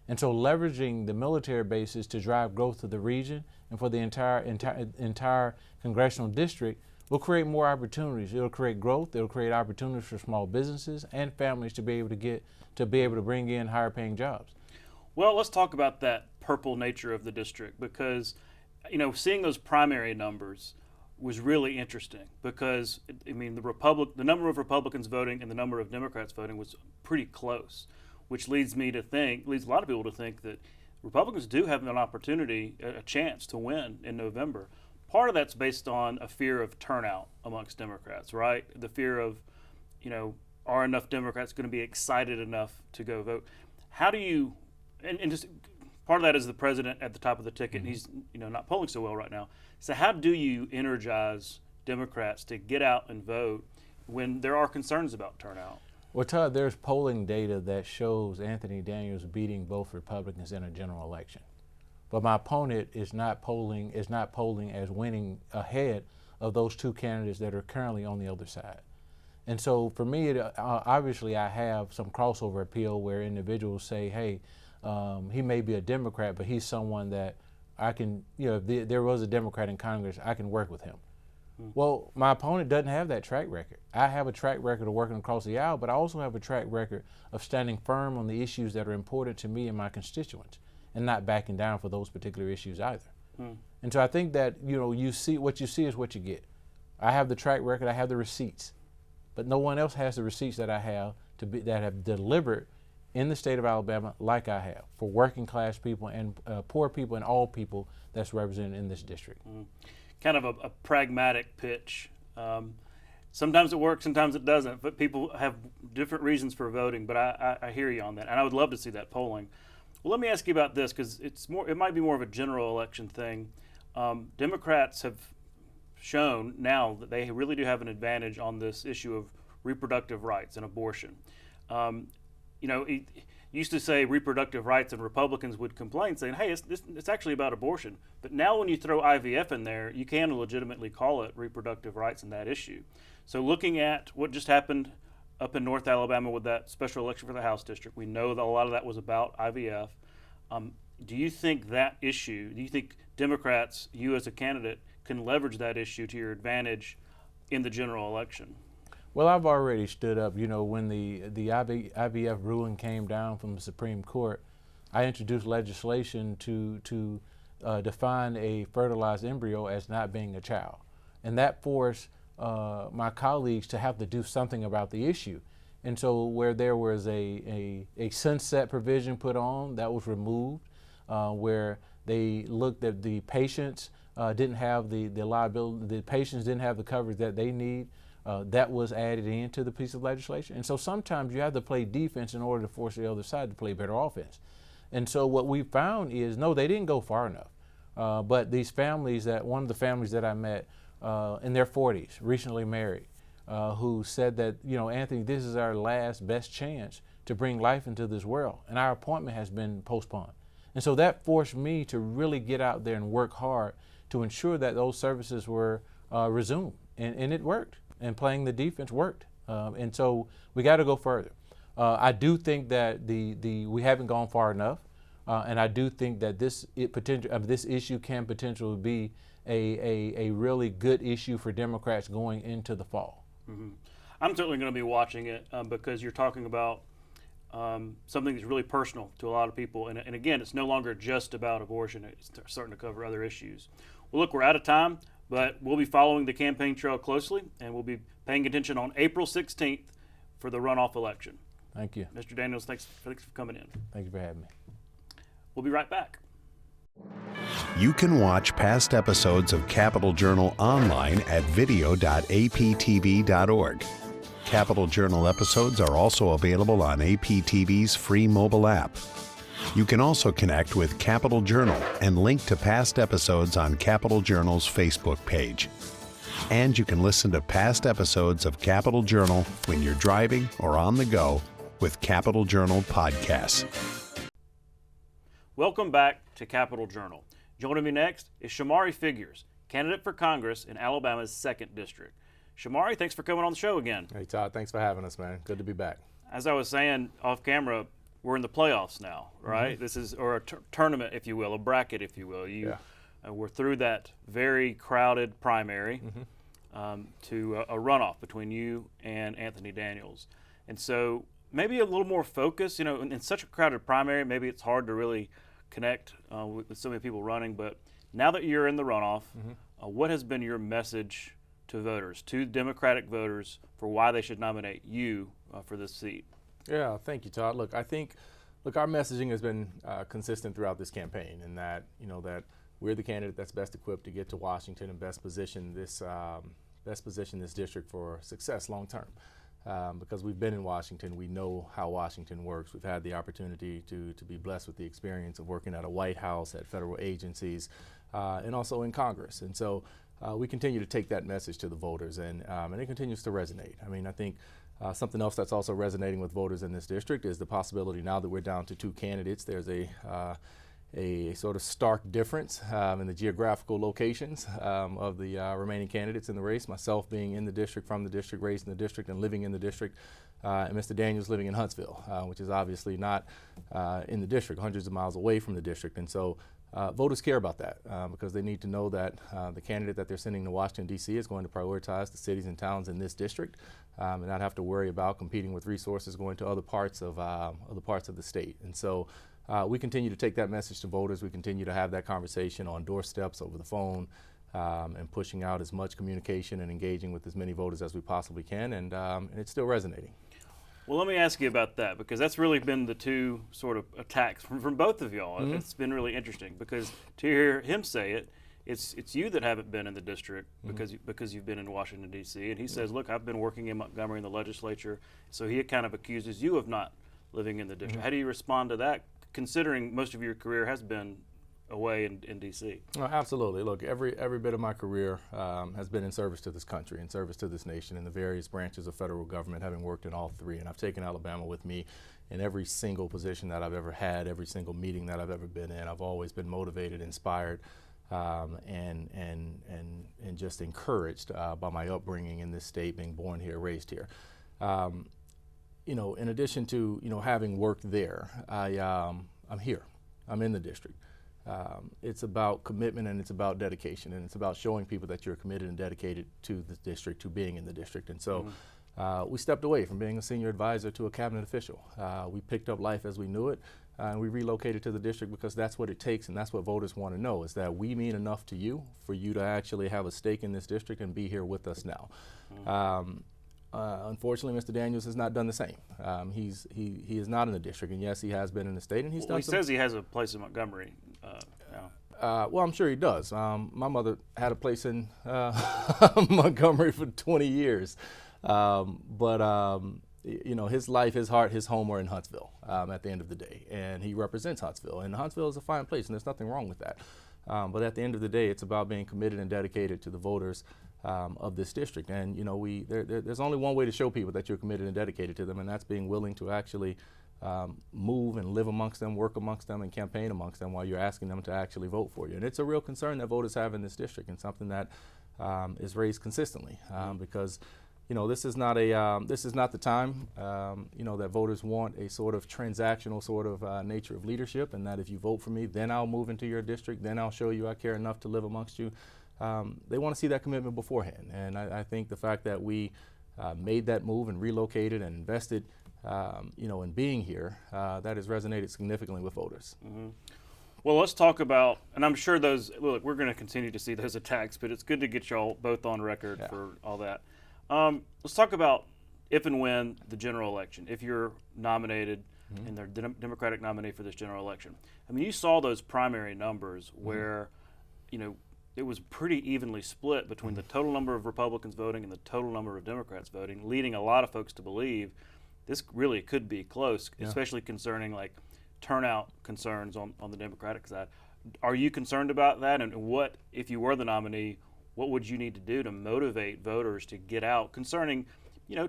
And so leveraging the military bases to drive growth to the region and for the entire congressional district will create more opportunities. It'll create growth. It'll create opportunities for small businesses and families to be able to bring in higher paying jobs. Well, let's talk about that purple nature of the district, because seeing those primary numbers was really interesting, because I mean the number of Republicans voting and the number of Democrats voting was pretty close, which leads a lot of people to think that Republicans do have an opportunity, a chance to win in November. Part of that's based on a fear of turnout amongst Democrats, right? The fear of, are enough Democrats going to be excited enough to go vote? How do you, and just part of that is the president at the top of the ticket, and he's not polling so well right now. So how do you energize Democrats to get out and vote when there are concerns about turnout? Well, Todd, there's polling data that shows Anthony Daniels beating both Republicans in a general election. But my opponent is not polling as winning ahead of those two candidates that are currently on the other side. And so for me, obviously I have some crossover appeal where individuals say, hey, he may be a Democrat, but he's someone that I can, if there was a Democrat in Congress, I can work with him. Well, my opponent doesn't have that track record. I have a track record of working across the aisle, but I also have a track record of standing firm on the issues that are important to me and my constituents and not backing down for those particular issues either. And so I think that, you see is what you get. I have the track record, I have the receipts, but no one else has the receipts that I have that have delivered in the state of Alabama like I have for working class people and poor people and all people that's represented in this district. Kind of a pragmatic pitch. Sometimes it works, sometimes it doesn't, but people have different reasons for voting, but I hear you on that, and I would love to see that polling. Well, let me ask you about this, because it might be more of a general election thing. Democrats have shown now that they really do have an advantage on this issue of reproductive rights and abortion. It used to say reproductive rights, and Republicans would complain saying, hey, it's actually about abortion. But now when you throw IVF in there, you can legitimately call it reproductive rights in that issue. So looking at what just happened up in North Alabama with that special election for the House district, we know that a lot of that was about IVF. Do you think Democrats, you as a candidate, can leverage that issue to your advantage in the general election? Well, I've already stood up. When the IVF ruling came down from the Supreme Court, I introduced legislation to define a fertilized embryo as not being a child. And that forced my colleagues to have to do something about the issue. And so where there was a sunset provision put on, that was removed, where they looked at the patients didn't have the liability, the patients didn't have the coverage that they need. That was added into the piece of legislation. And so sometimes you have to play defense in order to force the other side to play better offense. And so what we found is, no, they didn't go far enough. But these families, one of the families that I met in their 40s, recently married, who said that, Anthony, this is our last best chance to bring life into this world. And our appointment has been postponed. And so that forced me to really get out there and work hard to ensure that those services were resumed. And it worked. And playing the defense worked. And so we got to go further. I do think that we haven't gone far enough. And I do think that this issue can potentially be a really good issue for Democrats going into the fall. I'm certainly going to be watching it because you're talking about something that's really personal to a lot of people. And again, it's no longer just about abortion. It's starting to cover other issues. Well, look, we're out of time, but we'll be following the campaign trail closely, and we'll be paying attention on April 16th for the runoff election. Thank you. Mr. Daniels, thanks for coming in. Thank you for having me. We'll be right back. You can watch past episodes of Capital Journal online at video.aptv.org. Capital Journal episodes are also available on APTV's free mobile app. You can also connect with Capital Journal and link to past episodes on Capital Journal's Facebook page. And you can listen to past episodes of Capital Journal when you're driving or on the go with Capital Journal podcasts. Welcome back to Capital Journal. Joining me next is Shamari Figures, candidate for Congress in Alabama's 2nd District. Shamari, thanks for coming on the show again. Hey, Todd, thanks for having us, man. Good to be back. As I was saying off camera, we're in the playoffs now, right? Mm-hmm. This is, or a tournament, if you will, a bracket, if you will. We're through that very crowded primary to a runoff between you and Anthony Daniels. And so maybe a little more focus, in such a crowded primary, maybe it's hard to really connect with so many people running, but now that you're in the runoff, what has been your message to voters, to Democratic voters, for why they should nominate you for this seat? Yeah, thank you, Todd. Look, I think, our messaging has been consistent throughout this campaign, in that, that we're the candidate that's best equipped to get to Washington and best position this district for success long term. Because we've been in Washington, we know how Washington works. We've had the opportunity to be blessed with the experience of working at a White House, at federal agencies, and also in Congress. And so we continue to take that message to the voters, and it continues to resonate. I mean, I think something else that's also resonating with voters in this district is the possibility, now that we're down to 2 candidates, there's a sort of stark difference in the geographical locations of the remaining candidates in the race, myself being in the district, from the district, raised in the district, and living in the district, and Mr. Daniels living in Huntsville, which is obviously not in the district, hundreds of miles away from the district. And so voters care about that because they need to know that the candidate that they're sending to Washington, D.C. is going to prioritize the cities and towns in this district and not have to worry about competing with resources going to other parts of the state. And so we continue to take that message to voters. We continue to have that conversation on doorsteps, over the phone, and pushing out as much communication and engaging with as many voters as we possibly can, and it's still resonating. Well, let me ask you about that, because that's really been the 2 sort of attacks from both of y'all. It's been really interesting, because to hear him say it, it's you that haven't been in the district because you've been in Washington, D.C., and he says, look, I've been working in Montgomery in the legislature, so he kind of accuses you of not living in the district. How do you respond to that, considering most of your career has been away in D.C.? Oh, absolutely. Look, every bit of my career has been in service to this country, in service to this nation, in the various branches of federal government, having worked in all 3. And I've taken Alabama with me in every single position that I've ever had, every single meeting that I've ever been in. I've always been motivated, inspired, and just encouraged by my upbringing in this state, being born here, raised here. In addition to having worked there, I'm here. I'm in the district. It's about commitment, and it's about dedication, and it's about showing people that you're committed and dedicated to the district, to being in the district. And so we stepped away from being a senior advisor to a cabinet official. We picked up life as we knew it, and we relocated to the district because that's what it takes, and that's what voters want to know, is that we mean enough to you for you to actually have a stake in this district and be here with us now. Unfortunately, Mr. Daniels has not done the same. He is not in the district, and yes, he has been in the state, and he's done. He says he has a place in Montgomery now. Well, I'm sure he does. My mother had a place in Montgomery for 20 years, but his life, his heart, his home are in Huntsville at the end of the day, and he represents Huntsville, and Huntsville is a fine place, and there's nothing wrong with that. But at the end of the day, it's about being committed and dedicated to the voters of this district. And there's only one way to show people that you're committed and dedicated to them, and that's being willing to actually move and live amongst them, work amongst them, and campaign amongst them while you're asking them to actually vote for you. And it's a real concern that voters have in this district, and something that is raised consistently because this is not the time that voters want a sort of transactional sort of nature of leadership, and that if you vote for me, then I'll move into your district, then I'll show you I care enough to live amongst you. They want to see that commitment beforehand, and I think the fact that we made that move and relocated and invested, in being here, that has resonated significantly with voters. Mm-hmm. Well, let's talk about, and I'm sure look, we're going to continue to see those attacks, but it's good to get y'all both on record for all that. Let's talk about if and when the general election, if you're nominated and they're Democratic nominee for this general election. I mean, you saw those primary numbers where, it was pretty evenly split between the total number of Republicans voting and the total number of Democrats voting, leading a lot of folks to believe this really could be close, especially concerning like turnout concerns on the Democratic side. Are you concerned about that? And what, if you were the nominee, what would you need to do to motivate voters to get out concerning,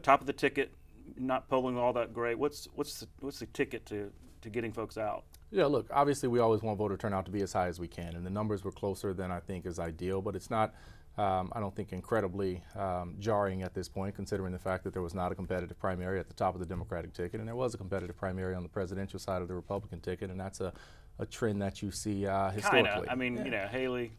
top of the ticket, not polling all that great? What's the ticket to getting folks out? Yeah, look, obviously we always want voter turnout to be as high as we can, and the numbers were closer than I think is ideal, but it's not, I don't think, incredibly jarring at this point, considering the fact that there was not a competitive primary at the top of the Democratic ticket, and there was a competitive primary on the presidential side of the Republican ticket, and that's a trend that you see historically. Kinda. I mean, Haley.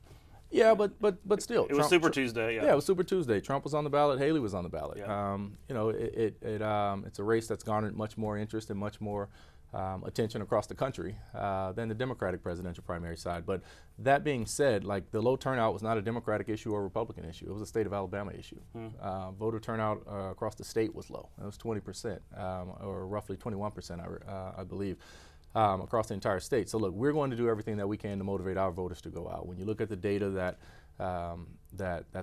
Yeah, but still, it was Super Tuesday. Yeah, it was Super Tuesday. Trump was on the ballot. Haley was on the ballot. Yeah. It's a race that's garnered much more interest and much more attention across the country than the Democratic presidential primary side. But that being said, like, the low turnout was not a Democratic issue or a Republican issue. It was a state of Alabama issue. Voter turnout across the state was low. It was 20%, or roughly 21%, I believe. Across the entire state. So look, we're going to do everything that we can to motivate our voters to go out. When you look at the data that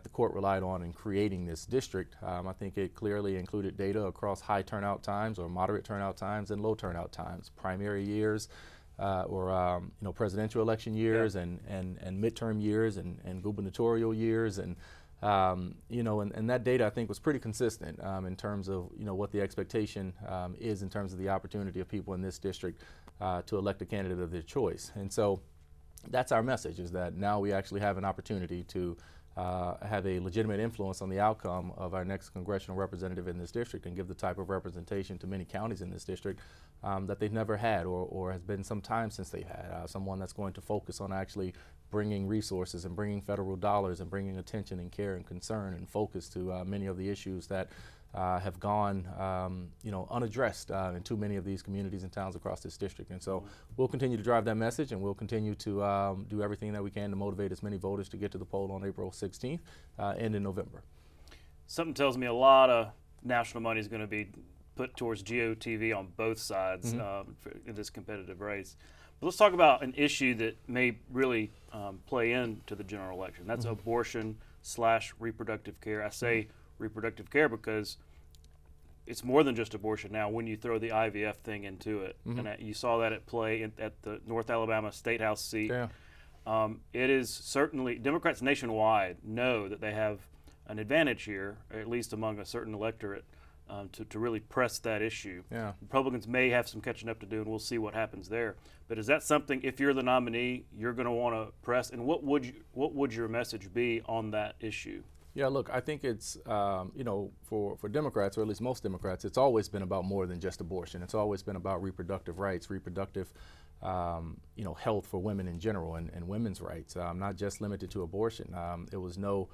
the court relied on in creating this district, I think it clearly included data across high turnout times or moderate turnout times and low turnout times, primary years or presidential election years and midterm years and gubernatorial years and that data I think was pretty consistent in terms of what the expectation is in terms of the opportunity of people in this district to elect a candidate of their choice. And so that's our message, is that now we actually have an opportunity to have a legitimate influence on the outcome of our next congressional representative in this district and give the type of representation to many counties in this district that they've never had or has been some time since they've had. Someone that's going to focus on actually bringing resources and bringing federal dollars and bringing attention and care and concern and focus to many of the issues that have gone, unaddressed in too many of these communities and towns across this district. And so we'll continue to drive that message, and we'll continue to do everything that we can to motivate as many voters to get to the poll on April 16th and in November. Something tells me a lot of national money is going to be put towards GOTV on both sides in this competitive race. But let's talk about an issue that may really play into the general election. That's abortion/reproductive care. I say reproductive care because it's more than just abortion now when you throw the IVF thing into it. And you saw that at play at the North Alabama State House seat. Yeah. It is certainly, Democrats nationwide know that they have an advantage here, or at least among a certain electorate, to really press that issue. Yeah. Republicans may have some catching up to do, and we'll see what happens there. But is that something, if you're the nominee, you're going to want to press? And what would your message be on that issue? Yeah, look, I think it's, for Democrats, or at least most Democrats, it's always been about more than just abortion. It's always been about reproductive rights, reproductive, health for women in general and women's rights, not just limited to abortion. It was no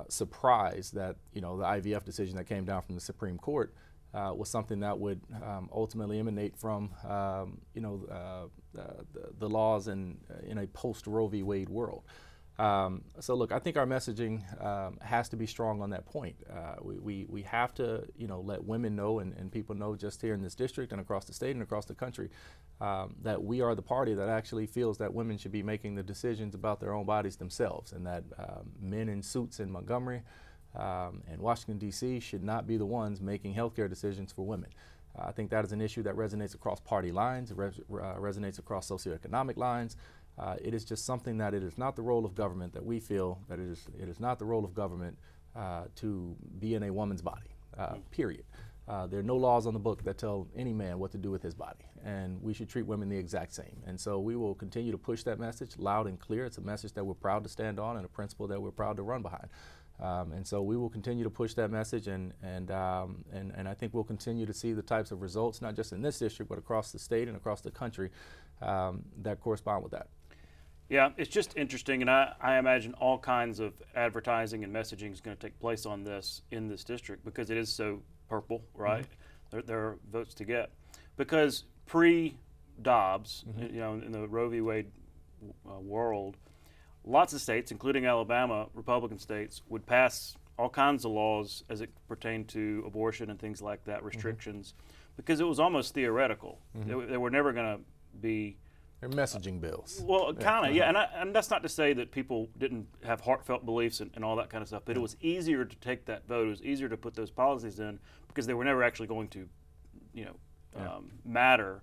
surprise that, the IVF decision that came down from the Supreme Court was something that would ultimately emanate from, the laws in a post-Roe v. Wade world. So look, I think our messaging has to be strong on that point. We have to, let women know and people know just here in this district and across the state and across the country that we are the party that actually feels that women should be making the decisions about their own bodies themselves, and that men in suits in Montgomery and Washington, D.C. should not be the ones making healthcare decisions for women. I think that is an issue that resonates across party lines, it resonates across socioeconomic lines. It is just something that it is not the role of government, that we feel that it is not the role of government to be in a woman's body, period. There are no laws on the book that tell any man what to do with his body, and we should treat women the exact same. And so we will continue to push that message loud and clear. It's a message that we're proud to stand on and a principle that we're proud to run behind. And so we will continue to push that message, and I think we'll continue to see the types of results, not just in this district, but across the state and across the country, that correspond with that. Yeah, it's just interesting, and I imagine all kinds of advertising and messaging is going to take place on this in this district because it is so purple, right? There are votes to get. Because pre-Dobbs, you know, in the Roe v. Wade world, lots of states, including Alabama, Republican states, would pass all kinds of laws as it pertained to abortion and things like that, restrictions, because it was almost theoretical. They were never going to be. They're messaging bills. Well, kind of, yeah. And that's not to say that people didn't have heartfelt beliefs and all that kind of stuff, but it was easier to take that vote. It was easier to put those policies in because they were never actually going to, you know, matter.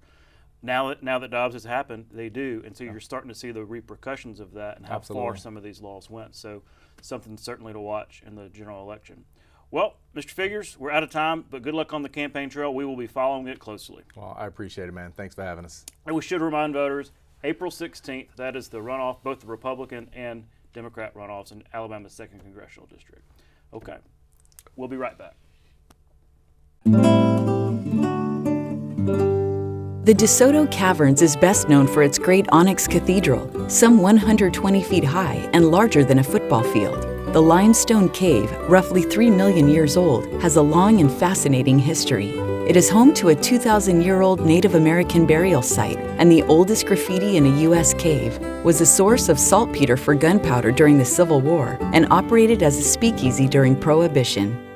Now that Dobbs has happened, they do. And so you're starting to see the repercussions of that and how far some of these laws went. So something certainly to watch in the general election. Well, Mr. Figures, we're out of time, but good luck on the campaign trail. We will be following it closely. Well, I appreciate it, man. Thanks for having us. And we should remind voters, April 16th, that is the runoff, both the Republican and Democrat runoffs in Alabama's 2nd Congressional District. Okay, we'll be right back. The DeSoto Caverns is best known for its great onyx cathedral, some 120 feet high and larger than a football field. The limestone cave, roughly 3 million years old, has a long and fascinating history. It is home to a 2,000-year-old Native American burial site, and the oldest graffiti in a U.S. cave was a source of saltpeter for gunpowder during the Civil War and operated as a speakeasy during Prohibition.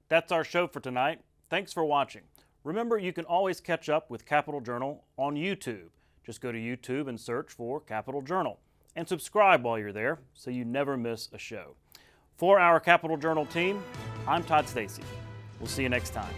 That's our show for tonight. Thanks for watching. Remember, you can always catch up with Capital Journal on YouTube. Just go to YouTube and search for Capital Journal. And subscribe while you're there so you never miss a show. For our Capital Journal team, I'm Todd Stacy. We'll see you next time.